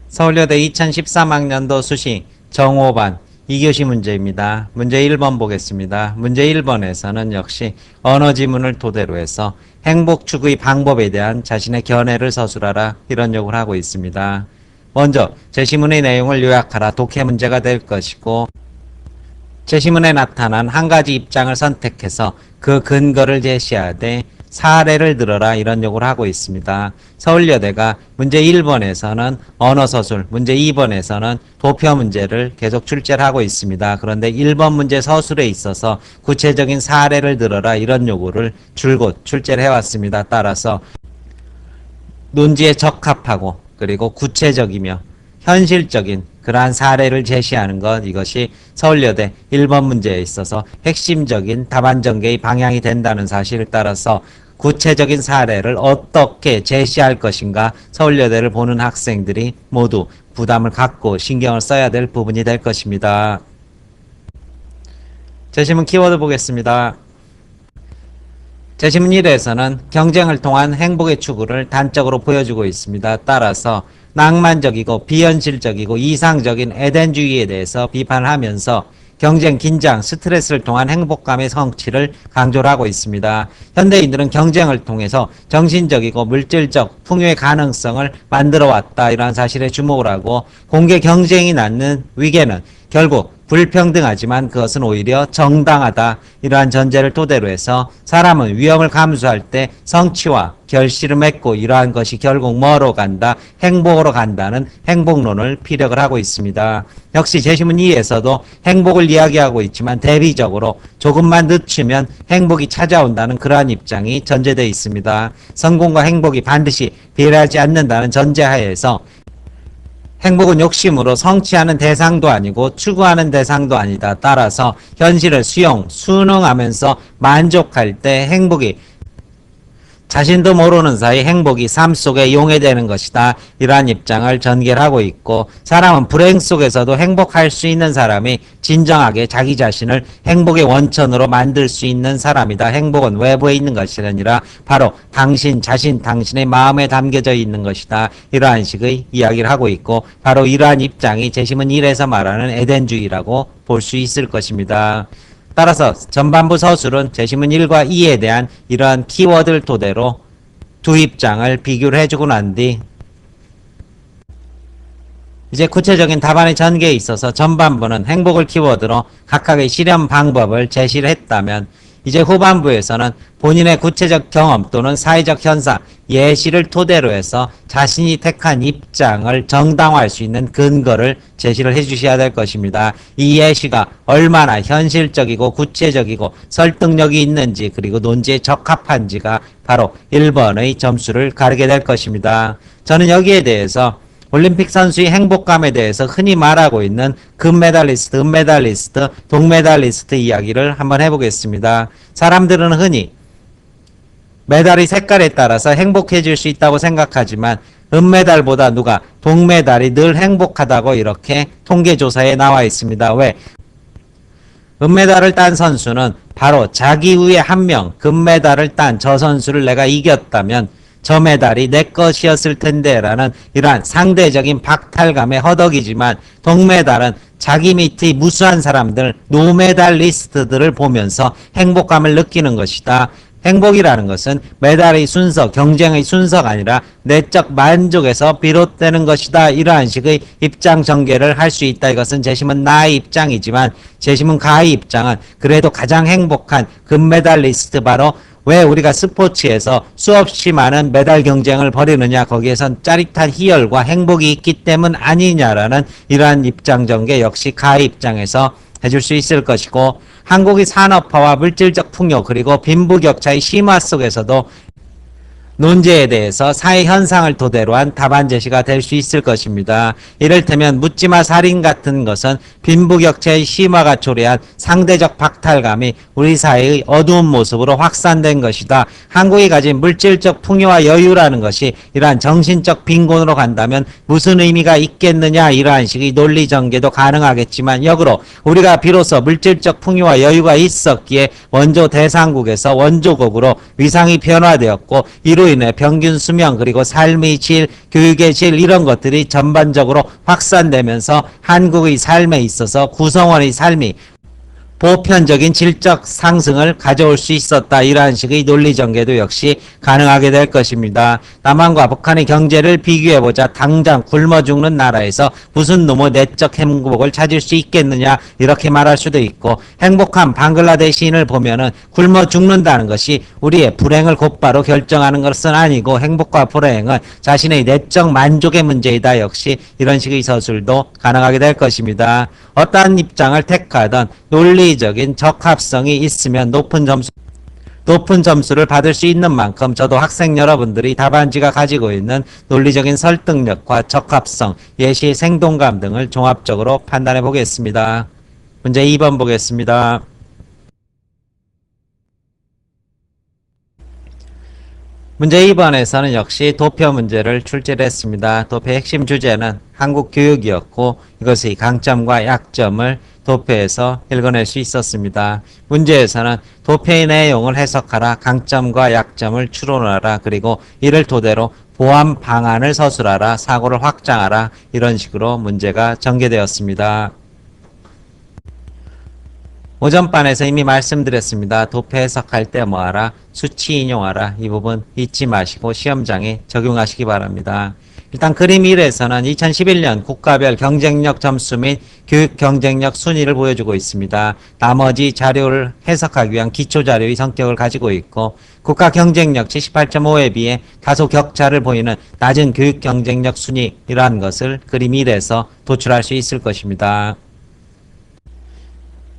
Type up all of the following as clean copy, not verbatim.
서울여대 2013학년도 수시 정오반 2교시 문제입니다. 문제 1번 보겠습니다. 문제 1번에서는 역시 언어 지문을 토대로 해서 행복 추구의 방법에 대한 자신의 견해를 서술하라 이런 요구를 하고 있습니다. 먼저 제시문의 내용을 요약하라 독해 문제가 될 것이고, 제시문에 나타난 한 가지 입장을 선택해서 그 근거를 제시하되 사례를 들어라 이런 요구를 하고 있습니다. 서울여대가 문제 1번에서는 언어서술, 문제 2번에서는 도표 문제를 계속 출제를 하고 있습니다. 그런데 1번 문제 서술에 있어서 구체적인 사례를 들어라 이런 요구를 줄곧 출제를 해왔습니다. 따라서 논지에 적합하고 그리고 구체적이며 현실적인 그러한 사례를 제시하는 것, 이것이 서울여대 1번 문제에 있어서 핵심적인 답안 전개의 방향이 된다는 사실을 따라서 구체적인 사례를 어떻게 제시할 것인가 서울여대를 보는 학생들이 모두 부담을 갖고 신경을 써야 될 부분이 될 것입니다. 제시문 키워드 보겠습니다. 제시문 1에서는 경쟁을 통한 행복의 추구를 단적으로 보여주고 있습니다. 따라서 낭만적이고 비현실적이고 이상적인 에덴주의에 대해서 비판을 하면서 경쟁, 긴장, 스트레스를 통한 행복감의 성취를 강조를 하고 있습니다. 현대인들은 경쟁을 통해서 정신적이고 물질적 풍요의 가능성을 만들어 왔다 이러한 사실에 주목을 하고, 공개 경쟁이 낳는 위계는 결국 불평등하지만 그것은 오히려 정당하다 이러한 전제를 토대로 해서 사람은 위험을 감수할 때 성취와 결실을 맺고 이러한 것이 결국 뭐로 간다? 행복으로 간다는 행복론을 피력을 하고 있습니다. 역시 제시문 2에서도 행복을 이야기하고 있지만 대비적으로 조금만 늦추면 행복이 찾아온다는 그러한 입장이 전제되어 있습니다. 성공과 행복이 반드시 비례하지 않는다는 전제하에서 행복은 욕심으로 성취하는 대상도 아니고 추구하는 대상도 아니다. 따라서 현실을 순응하면서 만족할 때 행복이 자신도 모르는 사이 행복이 삶 속에 용해되는 것이다. 이러한 입장을 전개를 하고 있고, 사람은 불행 속에서도 행복할 수 있는 사람이 진정하게 자기 자신을 행복의 원천으로 만들 수 있는 사람이다. 행복은 외부에 있는 것이 아니라 바로 당신 자신, 당신의 마음에 담겨져 있는 것이다. 이러한 식의 이야기를 하고 있고, 바로 이러한 입장이 제시문 1에서 말하는 에덴주의라고 볼 수 있을 것입니다. 따라서 전반부 서술은 제시문 1과 2에 대한 이러한 키워드를 토대로 두 입장을 비교를 해주고 난 뒤 이제 구체적인 답안의 전개에 있어서 전반부는 행복을 키워드로 각각의 실현 방법을 제시를 했다면, 이제 후반부에서는 본인의 구체적 경험 또는 사회적 현상, 예시를 토대로 해서 자신이 택한 입장을 정당화할 수 있는 근거를 제시를 해주셔야 될 것입니다. 이 예시가 얼마나 현실적이고 구체적이고 설득력이 있는지 그리고 논지에 적합한지가 바로 1번의 점수를 가르게 될 것입니다. 저는 여기에 대해서 올림픽 선수의 행복감에 대해서 흔히 말하고 있는 금메달리스트, 은메달리스트, 동메달리스트 이야기를 한번 해보겠습니다. 사람들은 흔히 메달의 색깔에 따라서 행복해질 수 있다고 생각하지만 은메달보다 누가 동메달이 늘 행복하다고 이렇게 통계조사에 나와 있습니다. 왜? 은메달을 딴 선수는 바로 자기 위에 한 명 금메달을 딴 저 선수를 내가 이겼다면 저 메달이 내 것이었을 텐데 라는 이러한 상대적인 박탈감에 허덕이지만, 동메달은 자기 밑의 무수한 사람들, 노메달리스트들을 보면서 행복감을 느끼는 것이다. 행복이라는 것은 메달의 순서, 경쟁의 순서가 아니라 내적 만족에서 비롯되는 것이다. 이러한 식의 입장 전개를 할 수 있다. 이것은 제시문 나의 입장이지만, 제시문 가의 입장은 그래도 가장 행복한 금메달리스트, 바로 왜 우리가 스포츠에서 수없이 많은 메달 경쟁을 벌이느냐, 거기에선 짜릿한 희열과 행복이 있기 때문 아니냐라는 이러한 입장 전개 역시 가의 입장에서 해줄 수 있을 것이고, 한국의 산업화와 물질적 풍요 그리고 빈부격차의 심화 속에서도 논제에 대해서 사회 현상을 토대로 한 답안 제시가 될 수 있을 것입니다. 이를테면 묻지마 살인 같은 것은 빈부격차의 심화가 초래한 상대적 박탈감이 우리 사회의 어두운 모습으로 확산된 것이다. 한국이 가진 물질적 풍요와 여유라는 것이 이러한 정신적 빈곤으로 간다면 무슨 의미가 있겠느냐, 이러한 식의 논리 전개도 가능하겠지만, 역으로 우리가 비로소 물질적 풍요와 여유가 있었기에 원조 대상국에서 원조국으로 위상이 변화되었고, 이루 이로 인해 평균 수명 그리고 삶의 질, 교육의 질 이런 것들이 전반적으로 확산되면서 한국의 삶에 있어서 구성원의 삶이 보편적인 질적 상승을 가져올 수 있었다. 이러한 식의 논리 전개도 역시 가능하게 될 것입니다. 남한과 북한의 경제를 비교해보자. 당장 굶어 죽는 나라에서 무슨 놈의 내적 행복을 찾을 수 있겠느냐 이렇게 말할 수도 있고, 행복한 방글라데시인을 보면은 굶어 죽는다는 것이 우리의 불행을 곧바로 결정하는 것은 아니고 행복과 불행은 자신의 내적 만족의 문제이다. 역시 이런 식의 서술도 가능하게 될 것입니다. 어떠한 입장을 택하든 논리적인 적합성이 있으면 높은 점수를 받을 수 있는 만큼 저도 학생 여러분들이 답안지가 가지고 있는 논리적인 설득력과 적합성, 예시, 생동감 등을 종합적으로 판단해 보겠습니다. 문제 2번 보겠습니다. 문제 2번에서는 역시 도표 문제를 출제를 했습니다. 도표의 핵심 주제는 한국 교육이었고 이것의 강점과 약점을 도표에서 읽어낼 수 있었습니다. 문제에서는 도표의 내용을 해석하라, 강점과 약점을 추론하라, 그리고 이를 토대로 보완 방안을 서술하라, 사고를 확장하라, 이런 식으로 문제가 전개되었습니다. 오전반에서 이미 말씀드렸습니다. 도표 해석할 때 뭐하라? 수치 인용하라. 이 부분 잊지 마시고 시험장에 적용하시기 바랍니다. 일단 그림 1에서는 2011년 국가별 경쟁력 점수 및 교육 경쟁력 순위를 보여주고 있습니다. 나머지 자료를 해석하기 위한 기초 자료의 성격을 가지고 있고, 국가 경쟁력 78.5에 비해 다소 격차를 보이는 낮은 교육 경쟁력 순위라는 것을 그림 1에서 도출할 수 있을 것입니다.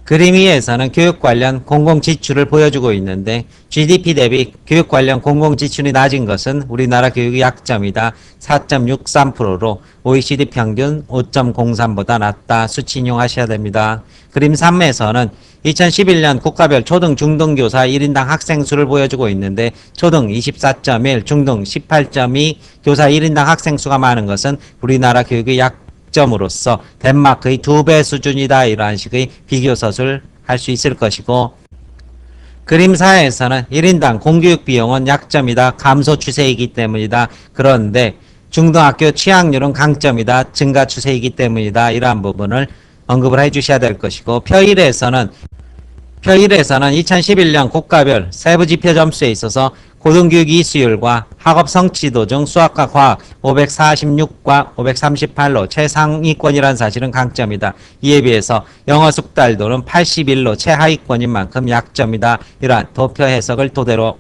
그림 2에서는 교육 관련 공공지출을 보여주고 있는데, GDP 대비 교육 관련 공공지출이 낮은 것은 우리나라 교육의 약점이다. 4.63%로 OECD 평균 5.03보다 낮다. 수치 인용하셔야 됩니다. 그림 3에서는 2011년 국가별 초등 중등교사 1인당 학생 수를 보여주고 있는데, 초등 24.1, 중등 18.2, 교사 1인당 학생 수가 많은 것은 우리나라 교육의 점으로서 덴마크의 2배 수준이다. 이러한 식의 비교서술 할 수 있을 것이고, 그림 4에서는 1인당 공교육 비용은 약점이다. 감소 추세이기 때문이다. 그런데 중등학교 취학률은 강점이다. 증가 추세이기 때문이다. 이러한 부분을 언급을 해 주셔야 될 것이고, 표 1에서는 2011년 국가별 세부지표 점수에 있어서 고등교육 이수율과 학업 성취도 중 수학과 과학 546과 538로 최상위권이라는 사실은 강점이다. 이에 비해서 영어 숙달도는 81로 최하위권인 만큼 약점이다. 이러한 도표 해석을 토대로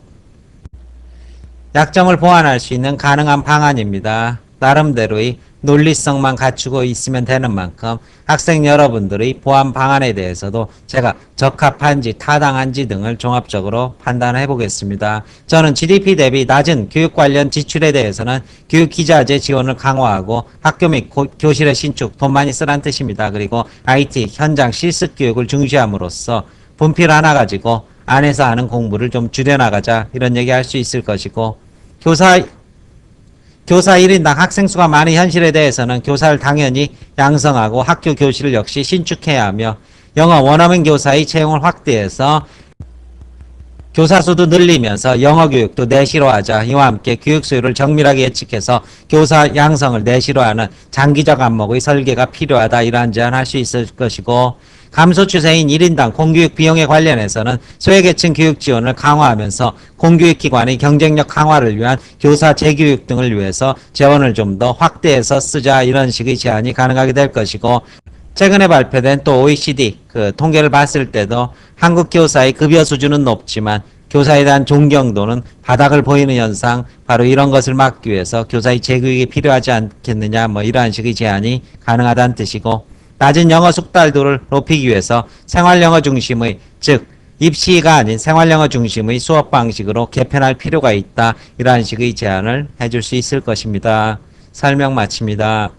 약점을 보완할 수 있는 가능한 방안입니다. 나름대로의 논리성만 갖추고 있으면 되는 만큼 학생 여러분들의 보완 방안에 대해서도 제가 적합한지 타당한지 등을 종합적으로 판단해 보겠습니다. 저는 GDP 대비 낮은 교육 관련 지출에 대해서는 교육기자재 지원을 강화하고 학교 및 교실의 신축, 돈 많이 쓰란 뜻입니다. 그리고 IT, 현장 실습 교육을 중시함으로써 분필 하나 가지고 안에서 하는 공부를 좀 줄여나가자, 이런 얘기 할 수 있을 것이고, 교사 1인당 학생 수가 많은 현실에 대해서는 교사를 당연히 양성하고 학교 교실을 역시 신축해야 하며, 영어 원어민 교사의 채용을 확대해서 교사 수도 늘리면서 영어 교육도 내시로 하자. 이와 함께 교육 수요를 정밀하게 예측해서 교사 양성을 내시로 하는 장기적 안목의 설계가 필요하다. 이러한 제안할 수 있을 것이고, 감소 추세인 1인당 공교육 비용에 관련해서는 소외계층 교육 지원을 강화하면서 공교육기관의 경쟁력 강화를 위한 교사 재교육 등을 위해서 재원을 좀 더 확대해서 쓰자. 이런 식의 제안이 가능하게 될 것이고, 최근에 발표된 또 OECD 통계를 봤을 때도 한국 교사의 급여 수준은 높지만 교사에 대한 존경도는 바닥을 보이는 현상, 바로 이런 것을 막기 위해서 교사의 재교육이 필요하지 않겠느냐, 이러한 식의 제안이 가능하다는 뜻이고, 낮은 영어 숙달도를 높이기 위해서 생활영어 중심의, 즉 입시가 아닌 생활영어 중심의 수업 방식으로 개편할 필요가 있다. 이러한 식의 제안을 해줄 수 있을 것입니다. 설명 마칩니다.